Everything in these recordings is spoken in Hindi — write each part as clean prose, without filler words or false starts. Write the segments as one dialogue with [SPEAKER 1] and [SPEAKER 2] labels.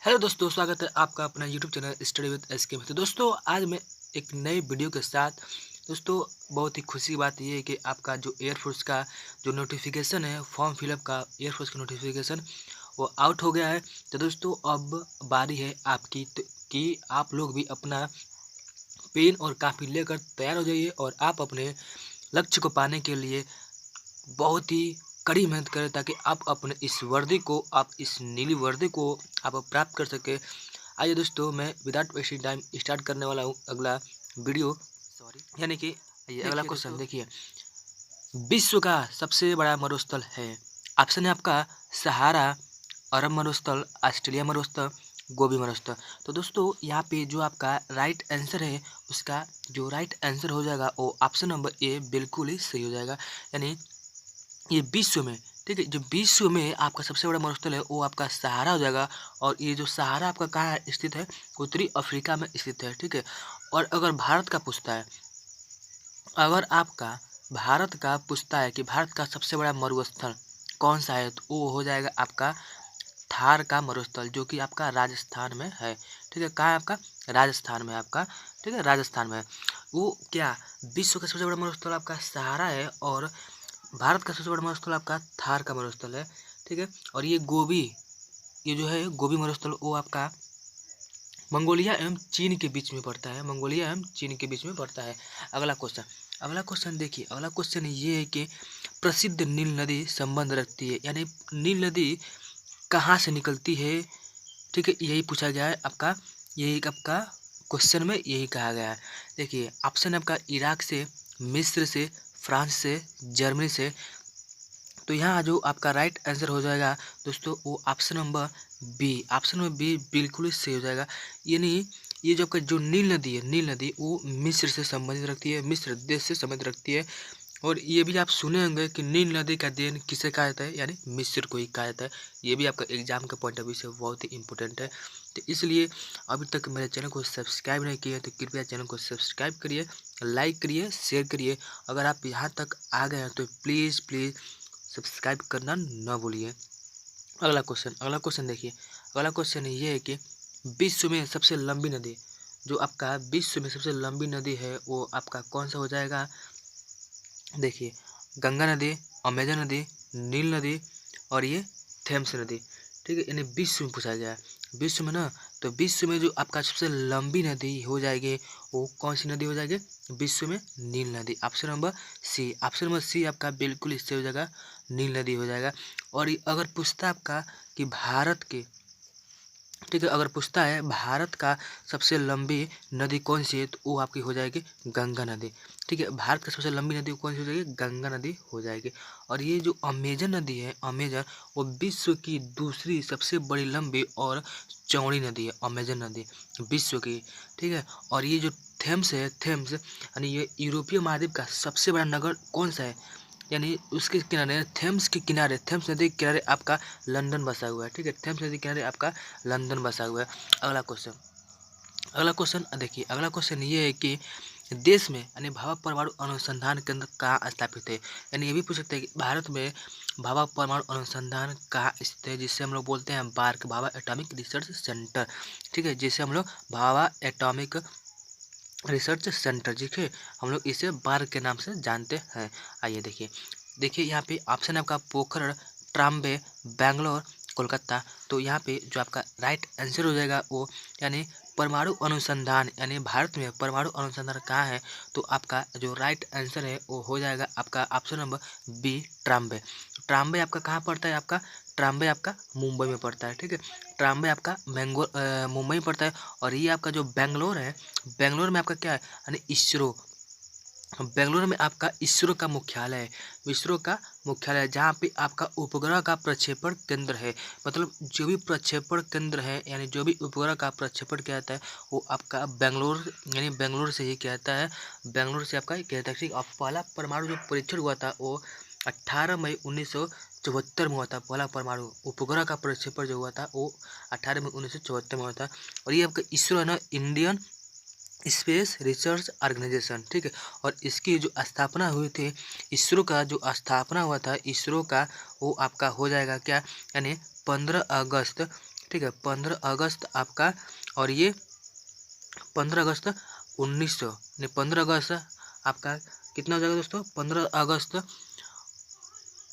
[SPEAKER 1] हेलो दोस्तों, स्वागत है आपका अपना YouTube channel study with SK में। तो दोस्तों, आज मैं एक नई वीडियो के साथ दोस्तों बहुत ही खुशी की बात ये है कि आपका जो एयरफोर्स का जो नोटिफिकेशन है, फॉर्म फिलअप का एयरफोर्स का नोटिफिकेशन वो आउट हो गया है। तो दोस्तों, अब बारी है आपकी कि आप लोग भी अपना पेन और कापी लेकर तैयार हो जाइए और आप अपने लक्ष्य को पाने के लिए बहुत ही कड़ी मेहनत करें, ताकि आप अपने इस वर्दी को, आप इस नीली वर्दी को आप प्राप्त कर सके। आइए दोस्तों, मैं विदाउट वेस्टिंग टाइम स्टार्ट करने वाला हूँ अगला वीडियो। यानी कि ये अगला क्वेश्चन देखिए, विश्व का सबसे बड़ा मरुस्थल है। ऑप्शन है आपका सहारा, अरब मरुस्थल, ऑस्ट्रेलिया मरुस्थल, गोबी मरुस्थल। तो दोस्तों, यहाँ पे जो आपका राइट आंसर है, उसका जो राइट आंसर हो जाएगा वो ऑप्शन नंबर ए बिल्कुल ही सही हो जाएगा। यानी ये विश्व में, ठीक है, जो विश्व में आपका सबसे बड़ा मरुस्थल है वो आपका सहारा हो जाएगा। और ये जो सहारा आपका कहाँ स्थित है? उत्तरी अफ्रीका में स्थित है, ठीक है। और अगर भारत का पूछता है, अगर आपका भारत का पूछता है कि भारत का सबसे बड़ा मरुस्थल कौन सा है, तो वो हो जाएगा आपका थार का मरुस्थल, जो कि आपका राजस्थान में है, ठीक है। कहाँ है आपका? राजस्थान में आपका, ठीक है, राजस्थान में है। वो क्या विश्व का सबसे बड़ा मरुस्थल आपका सहारा है, और भारत का सबसे बड़ा मरुस्थल आपका थार का मरुस्थल है, ठीक है। और ये जो है गोबी मरुस्थल, वो आपका मंगोलिया एवं चीन के बीच में पड़ता है, मंगोलिया एवं चीन के बीच में पड़ता है। अगला क्वेश्चन देखिए, अगला क्वेश्चन ये है कि प्रसिद्ध नील नदी संबंध रखती है, यानी नील नदी कहाँ से निकलती है, ठीक है, यही पूछा गया है आपका। यही आपका क्वेश्चन में यही कहा गया है। देखिए, ऑप्शन आपका इराक से, मिस्र से, फ्रांस से, जर्मनी से। तो यहाँ जो आपका राइट आंसर हो जाएगा दोस्तों, वो option number B, option number B बिल्कुल ही सही हो जाएगा। यानी ये जो आपका जो नील नदी है, नील नदी वो मिस्र से संबंधित रखती है, मिस्र देश से संबंधित रखती है। और ये भी आप सुने होंगे कि नील नदी का देन किसे कहा जाता है, यानी मिस्र को ही कहा जाता है। ये भी आपका एग्जाम के पॉइंट ऑफ व्यू से बहुत ही इंपॉर्टेंट है। तो इसलिए अभी तक मेरे चैनल को सब्सक्राइब नहीं किया तो कृपया चैनल को सब्सक्राइब करिए, लाइक करिए, शेयर करिए। अगर आप यहाँ तक आ गए हैं तो प्लीज़ प्लीज़ सब्सक्राइब करना न भूलिए। अगला क्वेश्चन देखिए, अगला क्वेश्चन ये है कि विश्व में सबसे लंबी नदी, जो आपका विश्व में सबसे लंबी नदी है वो आपका कौन सा हो जाएगा? देखिए, गंगा नदी, अमेजन नदी, नील नदी और ये थेम्स नदी, ठीक है। यानी विश्व में पूछा गया है, विश्व में ना। तो विश्व में जो आपका सबसे लंबी नदी हो जाएगी वो कौन सी नदी हो जाएगी विश्व में? नील नदी, option number C, option number C आपका बिल्कुल इससे हो जाएगा, नील नदी हो जाएगा। और अगर पूछता आपका कि भारत के, ठीक है, अगर पूछता है भारत का सबसे लंबी नदी कौन सी है, तो वो आपकी हो जाएगी गंगा नदी, ठीक है। भारत का सबसे लंबी नदी कौन सी हो जाएगी? गंगा नदी हो जाएगी। और ये जो अमेजन नदी है, अमेजन, वो विश्व की दूसरी सबसे बड़ी लंबी और चौड़ी नदी है, अमेजन नदी विश्व की, ठीक है। और ये जो थेम्स है, थेम्स यानी ये यूरोपीय महाद्वीप का सबसे बड़ा नगर कौन सा है? यानी उसके किनारे, थेम्स के किनारे, थेम्स नदी के किनारे आपका लंदन बसा हुआ है, ठीक है। थेम्स नदी के किनारे आपका लंदन बसा हुआ है। अगला क्वेश्चन देखिए, अगला क्वेश्चन ये है कि देश में यानी भाभा परमाणु अनुसंधान केंद्र कहाँ स्थापित है? यानी ये भी पूछ सकते हैं कि भारत में भाभा परमाणु अनुसंधान कहाँ स्थित है, जिससे हम लोग बोलते हैं BARC, Bhabha atomic research centre, ठीक है, जिसे हम लोग भाभा एटॉमिक रिसर्च सेंटर, ठीक है, हम लोग इसे बार्क के नाम से जानते हैं। आइए देखिए यहाँ पे ऑप्शन है आपका पोखरण, ट्राम्बे, बैंगलोर, कोलकाता। तो यहाँ पे जो आपका राइट आंसर हो जाएगा वो, यानी परमाणु अनुसंधान, यानी भारत में परमाणु अनुसंधान कहाँ है, तो आपका जो राइट आंसर है वो हो जाएगा आपका option number B, Trombay. Trombay आपका कहाँ पड़ता है? आपका ट्राम्बे आपका मुंबई में पड़ता है, ठीक है। ट्राम्बे आपका मुंबई में पड़ता है। और ये आपका जो बेंगलोर है, बेंगलोर में आपका क्या है, यानी इसरो, बेंगलुरु में आपका इसरो का मुख्यालय है, इसरो का मुख्यालय है, जहाँ पे आपका उपग्रह का प्रक्षेपण केंद्र है। मतलब जो भी प्रक्षेपण केंद्र है, यानी जो भी उपग्रह का प्रक्षेपण किया जाता है वो आपका बेंगलोर, यानी बेंगलोर से ही किया जाता है, बेंगलोर से आपका किया जाता है, ठीक। और पहला परमाणु जो परीक्षण हुआ था वो 18 मई 1974 में हुआ था। पहला परमाणु उपग्रह का प्रक्षेपण जो हुआ था वो 18 मई 1974 में हुआ था। और ये आपका इसरो है ना, इंडियन स्पेस रिसर्च ऑर्गेनाइजेशन, ठीक है। और इसकी जो स्थापना हुई थी, इसरो का जो स्थापना हुआ था इसरो का, वो आपका हो जाएगा क्या, यानी 15 अगस्त ठीक है, 15 अगस्त आपका, और ये 15 अगस्त 1900, नहीं 15 अगस्त आपका कितना हो जाएगा दोस्तों, 15 अगस्त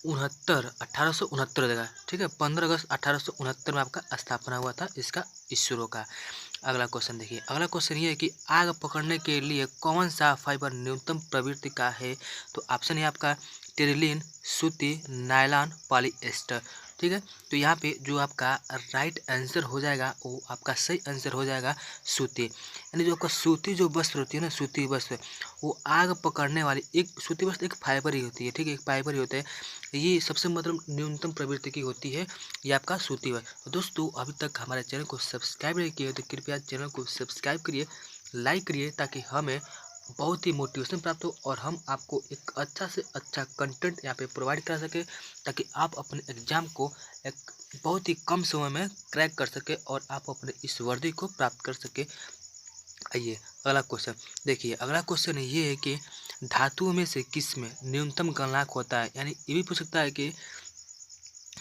[SPEAKER 1] 1869 देगा। ठीक है, 15 अगस्त 1869 में आपका स्थापना हुआ था इसका, इसरो का। अगला क्वेश्चन देखिए, अगला क्वेश्चन ये है कि आग पकड़ने के लिए कौन सा फाइबर न्यूनतम प्रवृत्ति का है। तो ऑप्शन है आपका टेरिलिन, सूती, नायलॉन, पॉलिएस्टर। ठीक है, तो यहाँ पे जो आपका राइट आंसर हो जाएगा वो आपका सही आंसर हो जाएगा सूती। यानी जो आपका सूती जो वस्त्र होती है ना, सूती वस्त्र, वो आग पकड़ने वाली एक सूती वस्त्र एक फाइबर ही होती है। ठीक है, एक फाइबर ही होता है, ये सबसे मतलब न्यूनतम प्रवृत्ति की होती है, ये आपका सूती है। तो दोस्तों अभी तक हमारे चैनल को सब्सक्राइब नहीं किए तो कृपया चैनल को सब्सक्राइब करिए, लाइक करिए, ताकि हमें बहुत ही मोटिवेशन प्राप्त हो और हम आपको एक अच्छा से अच्छा कंटेंट यहाँ पे प्रोवाइड करा सके, ताकि आप अपने एग्जाम को एक बहुत ही कम समय में क्रैक कर सके और आप अपने इस वर्दी को प्राप्त कर सके। आइए अगला क्वेश्चन देखिए, अगला क्वेश्चन ये है कि धातुओं में से किस में न्यूनतम गलनांक होता है। यानी ये भी पूछ सकता है कि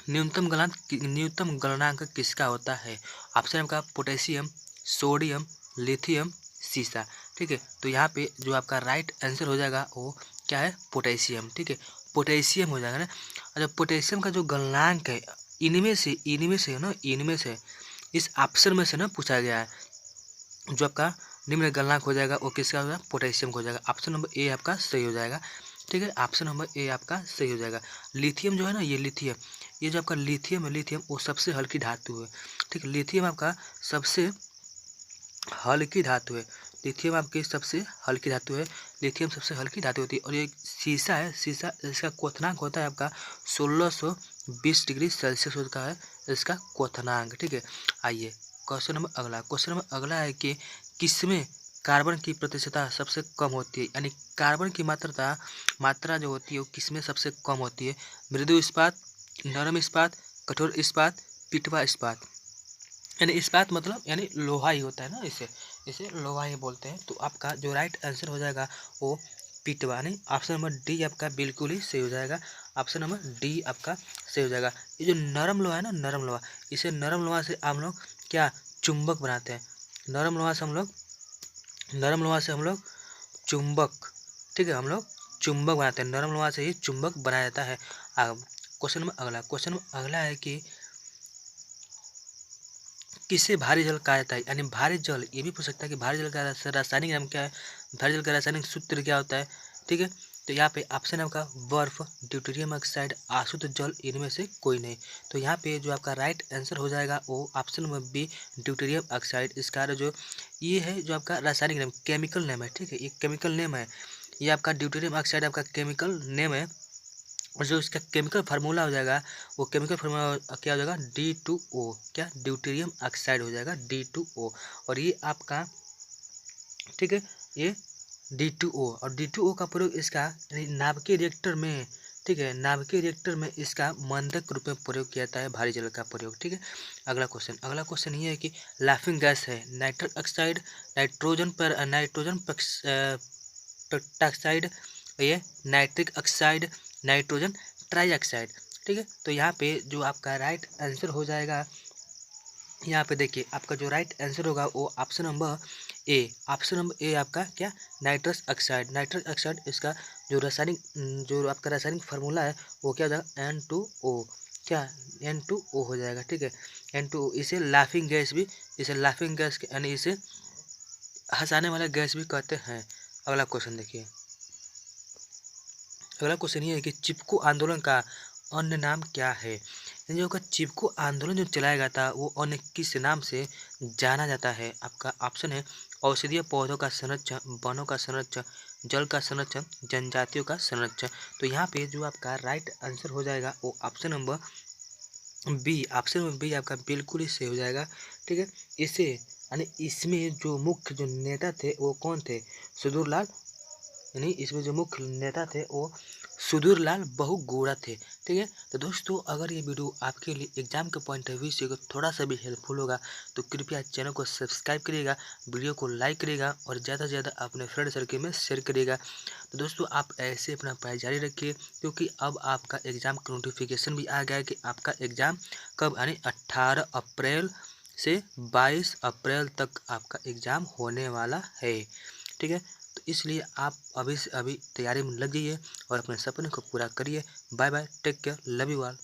[SPEAKER 1] न्यूनतम गलनांक किसका होता है। ऑप्शन आपका पोटेशियम, सोडियम, लिथियम, सीसा। ठीक है, तो यहाँ पे जो आपका राइट आंसर हो जाएगा वो क्या है, पोटेशियम। ठीक है, पोटेशियम हो जाएगा ना। अच्छा, पोटेशियम का जो गलनांक है इनमें से है ना, इनमें से इस ऑप्शन में से ना पूछा गया है, जो आपका निम्न गलनांक हो जाएगा वो किसका हो जाएगा, पोटेशियम का हो जाएगा। ऑप्शन नंबर ए आपका सही हो जाएगा। ठीक है, ऑप्शन नंबर ए आपका सही हो जाएगा। लिथियम जो है ना, ये लिथियम, ये जो आपका लिथियम है, लिथियम वो सबसे हल्की धातु है। ठीक है, लिथियम आपका सबसे हल्की धातु है, लिथियम आपकी सबसे हल्की धातु है, लिथियम सबसे हल्की धातु होती है। और ये सीसा है, सीसा इसका क्वथनांक होता है आपका 1620 डिग्री सेल्सियस होता है इसका क्वथनांक। ठीक है, आइए क्वेश्चन नंबर अगला है कि किसमें कार्बन की प्रतिशतता सबसे कम होती है। यानी कार्बन की मात्रा जो होती है वो किसमें सबसे कम होती है। मृदु इस्पात, नरम इस्पात, कठोर इस्पात, पिटवा इस्पात। यानी इस्पात मतलब यानी लोहा ही होता है ना, इसे इसे लोहा ही बोलते हैं। तो आपका जो राइट आंसर हो जाएगा वो पिटवा, नहीं ऑप्शन नंबर डी आपका बिल्कुल ही सही हो जाएगा। ऑप्शन नंबर डी आपका सही हो जाएगा। ये जो नरम लोहा है ना, नरम लोहा, इसे नरम लोहा से हम लोग क्या चुंबक बनाते हैं। नरम लोहा से हम लोग चुंबक, ठीक है, हम लोग चुंबक बनाते हैं, नरम लोहा से ही चुंबक बनाया जाता है। क्वेश्चन में अगला है कि किसे भारी जल कहा जाता है। यानी भारी जल, ये भी पूछ सकता है कि भारी जल का रासायनिक नाम क्या है, भारी जल का रासायनिक सूत्र क्या होता है। ठीक है, तो यहाँ पे ऑप्शन है आपका बर्फ, ड्यूटेरियम ऑक्साइड, आशुद्ध जल, इनमें से कोई नहीं। तो यहाँ पे जो आपका राइट आंसर हो जाएगा वो option number B deuterium oxide. इसका जो ये है जो आपका रासायनिक नाम, केमिकल नेम है। ठीक है, ये केमिकल नेम है, ये आपका ड्यूटेरियम ऑक्साइड आपका केमिकल नेम है। और जो इसका केमिकल फार्मूला हो जाएगा वो केमिकल फार्मूला क्या हो जाएगा, D2O, क्या ड्यूटेरियम ऑक्साइड हो जाएगा D2O। और ये आपका, ठीक है, ये D2O, और D2O का प्रयोग इसका नाभिकीय रिएक्टर में, ठीक है, नाभिकीय रिएक्टर में इसका मंदक रूप में प्रयोग किया जाता है भारी जल का प्रयोग। ठीक है, अगला क्वेश्चन ये है कि लाफिंग गैस है नाइट्रस ऑक्साइड, नाइट्रोजन पेरोक्साइड, ये नाइट्रिक ऑक्साइड, नाइट्रोजन ट्राईऑक्साइड। ठीक है, तो यहाँ पे जो आपका राइट आंसर हो जाएगा, यहाँ पे देखिए आपका जो राइट आंसर होगा वो ऑप्शन नंबर ए आपका क्या, नाइट्रस ऑक्साइड। इसका जो आपका रासायनिक फार्मूला है वो क्या हो जाएगा, N2O, क्या N2O हो जाएगा। ठीक है, N2O, इसे लाफिंग गैस यानी इसे हंसाने वाला गैस भी कहते हैं। अगला क्वेश्चन देखिए, अगला क्वेश्चन ये है कि चिपको आंदोलन का अन्य नाम क्या है। जो का चिपको आंदोलन जो चलाया गया था वो अन्य किस नाम से जाना जाता है। आपका ऑप्शन है औषधीय पौधों का संरक्षण, वनों का संरक्षण, जल का संरक्षण, जनजातियों का संरक्षण। तो यहाँ पे जो आपका राइट आंसर हो जाएगा वो ऑप्शन नंबर बी आपका बिल्कुल ही सही हो जाएगा। ठीक है, इसे यानी इसमें जो मुख्य जो नेता थे वो कौन थे, सुदूर लाल, यानी इसमें जो मुख्य नेता थे वो सुधीर लाल बहु गोरा थे। ठीक है, तो दोस्तों अगर ये वीडियो आपके लिए एग्जाम के पॉइंट ऑफ व्यू से अगर थोड़ा सा भी हेल्पफुल होगा तो कृपया चैनल को सब्सक्राइब करिएगा, वीडियो को लाइक करिएगा और ज़्यादा से ज़्यादा अपने फ्रेंड सर्कल में शेयर करिएगा। तो दोस्तों आप ऐसे अपना पढ़ाई जारी रखिए, क्योंकि अब आपका एग्ज़ाम का नोटिफिकेशन भी आ गया है कि आपका एग्ज़ाम कब, यानी 18 अप्रैल से 22 अप्रैल तक आपका एग्ज़ाम होने वाला है। ठीक है, तो इसलिए आप अभी से अभी तैयारी में लग जाइए और अपने सपने को पूरा करिए। Bye bye, take care, love you all.